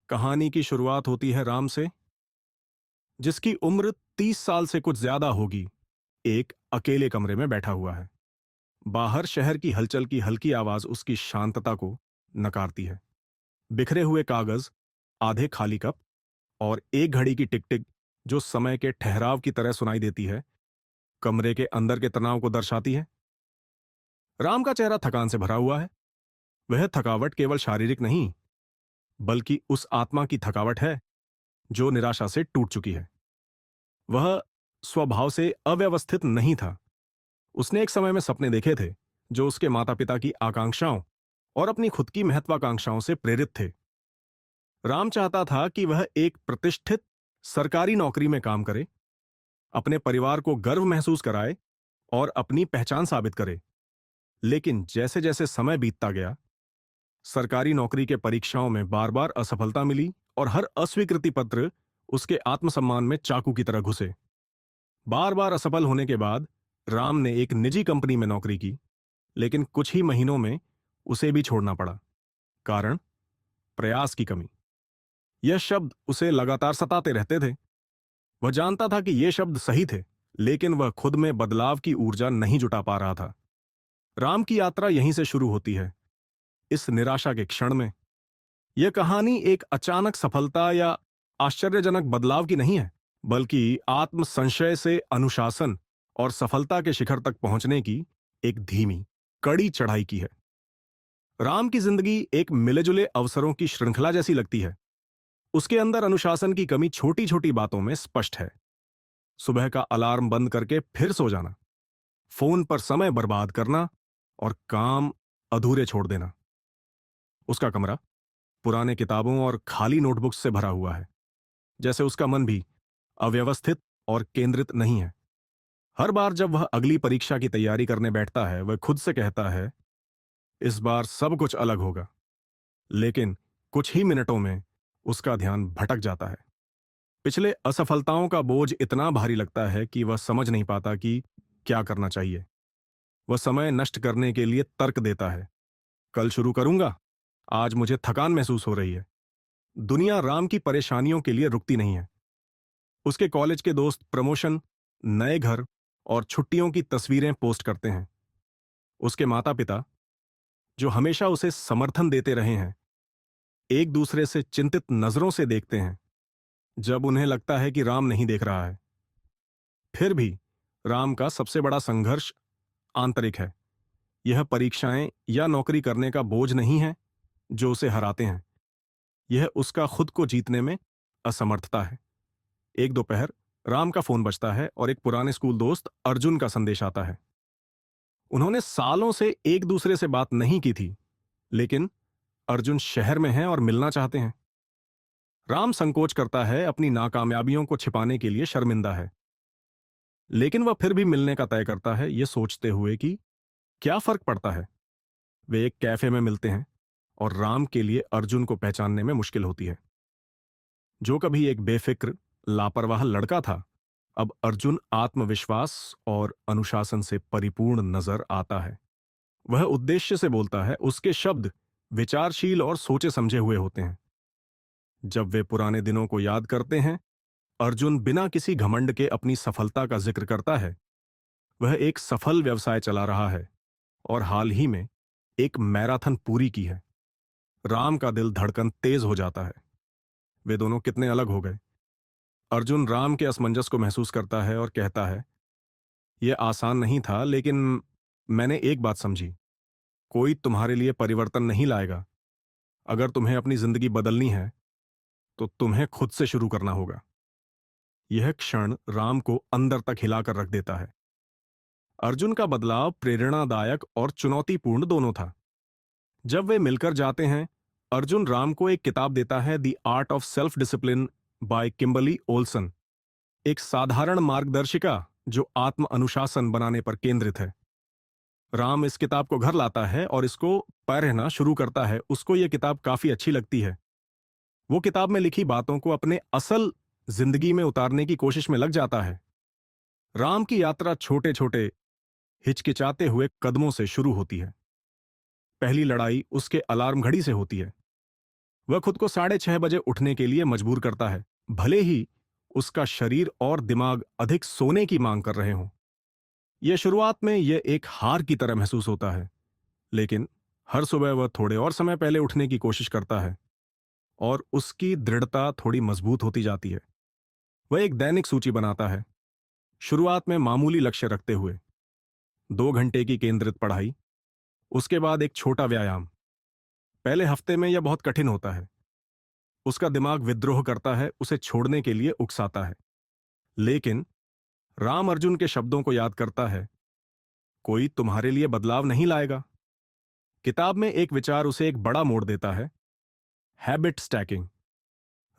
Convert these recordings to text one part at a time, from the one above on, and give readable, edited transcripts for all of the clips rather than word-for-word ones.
कहानी की शुरुआत होती है राम से, जिसकी उम्र 30 साल से कुछ ज्यादा होगी। एक अकेले कमरे में बैठा हुआ है। बाहर शहर की हलचल की हल्की आवाज उसकी शांतता को नकारती है। बिखरे हुए कागज, आधे खाली कप और एक घड़ी की टिक टिक जो समय के ठहराव की तरह सुनाई देती है, कमरे के अंदर के तनाव को दर्शाती है। राम का चेहरा थकान से भरा हुआ है। वह थकावट केवल शारीरिक नहीं, बल्कि उस आत्मा की थकावट है जो निराशा से टूट चुकी है। वह स्वभाव से अव्यवस्थित नहीं था। उसने एक समय में सपने देखे थे जो उसके माता पिता की आकांक्षाओं और अपनी खुद की महत्वाकांक्षाओं से प्रेरित थे। राम चाहता था कि वह एक प्रतिष्ठित सरकारी नौकरी में काम करे, अपने परिवार को गर्व महसूस कराए और अपनी पहचान साबित करे। लेकिन जैसे जैसे समय बीतता गया, सरकारी नौकरी के परीक्षाओं में बार बार असफलता मिली और हर अस्वीकृति पत्र उसके आत्मसम्मान में चाकू की तरह घुसे। बार बार असफल होने के बाद राम ने एक निजी कंपनी में नौकरी की, लेकिन कुछ ही महीनों में उसे भी छोड़ना पड़ा। कारण, प्रयास की कमी। यह शब्द उसे लगातार सताते रहते थे। वह जानता था कि ये शब्द सही थे, लेकिन वह खुद में बदलाव की ऊर्जा नहीं जुटा पा रहा था। राम की यात्रा यहीं से शुरू होती है, इस निराशा के क्षण में। यह कहानी एक अचानक सफलता या आश्चर्यजनक बदलाव की नहीं है, बल्कि आत्म संशय से अनुशासन और सफलता के शिखर तक पहुंचने की एक धीमी, कड़ी चढ़ाई की है। राम की जिंदगी एक मिले-जुले अवसरों की श्रृंखला जैसी लगती है। उसके अंदर अनुशासन की कमी छोटी छोटी बातों में स्पष्ट है। सुबह का अलार्म बंद करके फिर सो जाना, फोन पर समय बर्बाद करना और काम अधूरे छोड़ देना। उसका कमरा पुराने किताबों और खाली नोटबुक्स से भरा हुआ है, जैसे उसका मन भी अव्यवस्थित और केंद्रित नहीं है। हर बार जब वह अगली परीक्षा की तैयारी करने बैठता है, वह खुद से कहता है, इस बार सब कुछ अलग होगा। लेकिन कुछ ही मिनटों में उसका ध्यान भटक जाता है। पिछले असफलताओं का बोझ इतना भारी लगता है कि वह समझ नहीं पाता कि क्या करना चाहिए। वह समय नष्ट करने के लिए तर्क देता है, कल शुरू करूंगा, आज मुझे थकान महसूस हो रही है। दुनिया राम की परेशानियों के लिए रुकती नहीं है। उसके कॉलेज के दोस्त प्रमोशन, नए घर और छुट्टियों की तस्वीरें पोस्ट करते हैं। उसके माता पिता, जो हमेशा उसे समर्थन देते रहे हैं, एक दूसरे से चिंतित नजरों से देखते हैं जब उन्हें लगता है कि राम नहीं देख रहा है। फिर भी राम का सबसे बड़ा संघर्ष आंतरिक है। यह परीक्षाएं या नौकरी करने का बोझ नहीं है जो उसे हराते हैं। यह उसका खुद को जीतने में असमर्थता है। एक दोपहर राम का फोन बजता है और एक पुराने स्कूल दोस्त अर्जुन का संदेश आता है। उन्होंने सालों से एक दूसरे से बात नहीं की थी, लेकिन अर्जुन शहर में है और मिलना चाहते हैं। राम संकोच करता है, अपनी नाकामयाबियों को छिपाने के लिए शर्मिंदा है। लेकिन वह फिर भी मिलने का तय करता है, यह सोचते हुए कि क्या फर्क पड़ता है। वे एक कैफे में मिलते हैं और राम के लिए अर्जुन को पहचानने में मुश्किल होती है। जो कभी एक बेफिक्र, लापरवाह लड़का था, अब अर्जुन आत्मविश्वास और अनुशासन से परिपूर्ण नजर आता है। वह उद्देश्य से बोलता है, उसके शब्द विचारशील और सोचे समझे हुए होते हैं। जब वे पुराने दिनों को याद करते हैं, अर्जुन बिना किसी घमंड के अपनी सफलता का जिक्र करता है। वह एक सफल व्यवसाय चला रहा है और हाल ही में एक मैराथन पूरी की है। राम का दिल धड़कन तेज हो जाता है। वे दोनों कितने अलग हो गए। अर्जुन राम के असमंजस को महसूस करता है और कहता है, यह आसान नहीं था, लेकिन मैंने एक बात समझी, कोई तुम्हारे लिए परिवर्तन नहीं लाएगा। अगर तुम्हें अपनी जिंदगी बदलनी है, तो तुम्हें खुद से शुरू करना होगा। यह क्षण राम को अंदर तक हिलाकर रख देता है। अर्जुन का बदलाव प्रेरणादायक और चुनौतीपूर्ण दोनों था। जब वे मिलकर जाते हैं, अर्जुन राम को एक किताब देता है, the art of self discipline by Kimberly Olson. एक साधारण मार्गदर्शिका जो आत्म अनुशासन बनाने पर केंद्रित है। राम इस किताब को घर लाता है और इसको पढ़ना शुरू करता है। उसको यह किताब काफी अच्छी लगती है। वो किताब में लिखी बातों को अपने असल जिंदगी में उतारने की कोशिश में लग जाता है। राम की यात्रा छोटे छोटे, हिचकिचाते हुए कदमों से शुरू होती है। पहली लड़ाई उसके अलार्म घड़ी से होती है। वह खुद को 6:30 बजे उठने के लिए मजबूर करता है, भले ही उसका शरीर और दिमाग अधिक सोने की मांग कर रहे हों। यह शुरुआत में यह एक हार की तरह महसूस होता है, लेकिन हर सुबह वह थोड़े और समय पहले उठने की कोशिश करता है और उसकी दृढ़ता थोड़ी मजबूत होती जाती है। वह एक दैनिक सूची बनाता है, शुरुआत में मामूली लक्ष्य रखते हुए 2 घंटे की केंद्रित पढ़ाई, उसके बाद एक छोटा व्यायाम। पहले हफ्ते में यह बहुत कठिन होता है, उसका दिमाग विद्रोह करता है, उसे छोड़ने के लिए उकसाता है। लेकिन राम अर्जुन के शब्दों को याद करता है, कोई तुम्हारे लिए बदलाव नहीं लाएगा। किताब में एक विचार उसे एक बड़ा मोड़ देता है, हैबिट स्टैकिंग।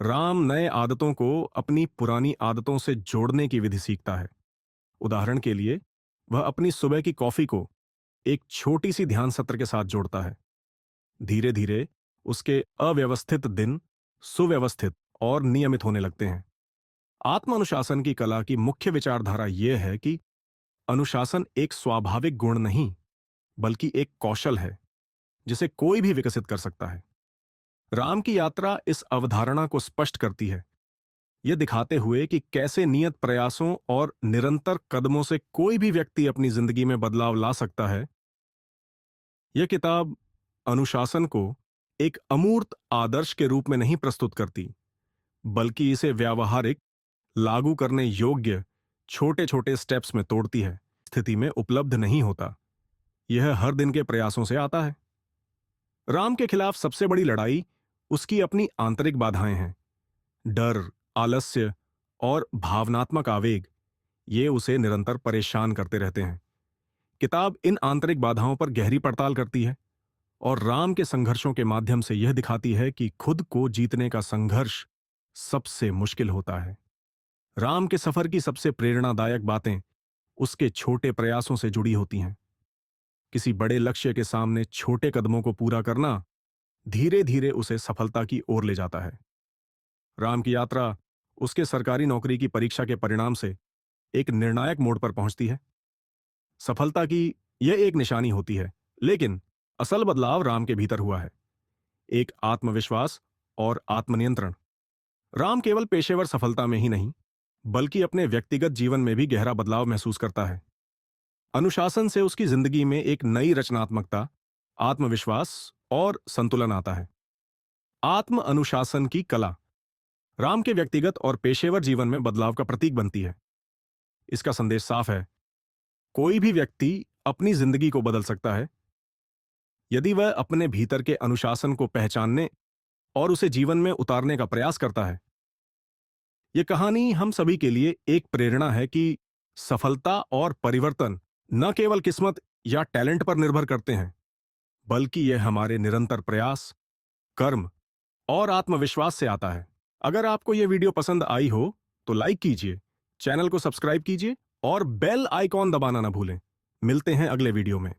राम नए आदतों को अपनी पुरानी आदतों से जोड़ने की विधि सीखता है। उदाहरण के लिए, वह अपनी सुबह की कॉफी को एक छोटी सी ध्यान सत्र के साथ जोड़ता है। धीरे धीरे उसके अव्यवस्थित दिन सुव्यवस्थित और नियमित होने लगते हैं। आत्म अनुशासन की कला की मुख्य विचारधारा यह है कि अनुशासन एक स्वाभाविक गुण नहीं, बल्कि एक कौशल है जिसे कोई भी विकसित कर सकता है। राम की यात्रा इस अवधारणा को स्पष्ट करती है, यह दिखाते हुए कि कैसे नियत प्रयासों और निरंतर कदमों से कोई भी व्यक्ति अपनी जिंदगी में बदलाव ला सकता है। यह किताब अनुशासन को एक अमूर्त आदर्श के रूप में नहीं प्रस्तुत करती, बल्कि इसे व्यावहारिक, लागू करने योग्य छोटे छोटे स्टेप्स में तोड़ती है। स्थिति में उपलब्ध नहीं होता, यह हर दिन के प्रयासों से आता है। राम के खिलाफ सबसे बड़ी लड़ाई उसकी अपनी आंतरिक बाधाएं हैं। डर, आलस्य और भावनात्मक आवेग, ये उसे निरंतर परेशान करते रहते हैं। किताब इन आंतरिक बाधाओं पर गहरी पड़ताल करती है और राम के संघर्षों के माध्यम से यह दिखाती है कि खुद को जीतने का संघर्ष सबसे मुश्किल होता है। राम के सफर की सबसे प्रेरणादायक बातें उसके छोटे प्रयासों से जुड़ी होती हैं। किसी बड़े लक्ष्य के सामने छोटे कदमों को पूरा करना धीरे धीरे उसे सफलता की ओर ले जाता है। राम की यात्रा उसके सरकारी नौकरी की परीक्षा के परिणाम से एक निर्णायक मोड़ पर पहुंचती है। सफलता की यह एक निशानी होती है, लेकिन असल बदलाव राम के भीतर हुआ है, एक आत्मविश्वास और आत्मनियंत्रण। राम केवल पेशेवर सफलता में ही नहीं, बल्कि अपने व्यक्तिगत जीवन में भी गहरा बदलाव महसूस करता है। अनुशासन से उसकी जिंदगी में एक नई रचनात्मकता, आत्मविश्वास और संतुलन आता है। आत्म अनुशासन की कला राम के व्यक्तिगत और पेशेवर जीवन में बदलाव का प्रतीक बनती है। इसका संदेश साफ है, कोई भी व्यक्ति अपनी जिंदगी को बदल सकता है यदि वह अपने भीतर के अनुशासन को पहचानने और उसे जीवन में उतारने का प्रयास करता है। यह कहानी हम सभी के लिए एक प्रेरणा है कि सफलता और परिवर्तन न केवल किस्मत या टैलेंट पर निर्भर करते हैं, बल्कि यह हमारे निरंतर प्रयास, कर्म और आत्मविश्वास से आता है। अगर आपको यह वीडियो पसंद आई हो तो लाइक कीजिए, चैनल को सब्सक्राइब कीजिए और बेल आइकॉन दबाना ना भूलें। मिलते हैं अगले वीडियो में।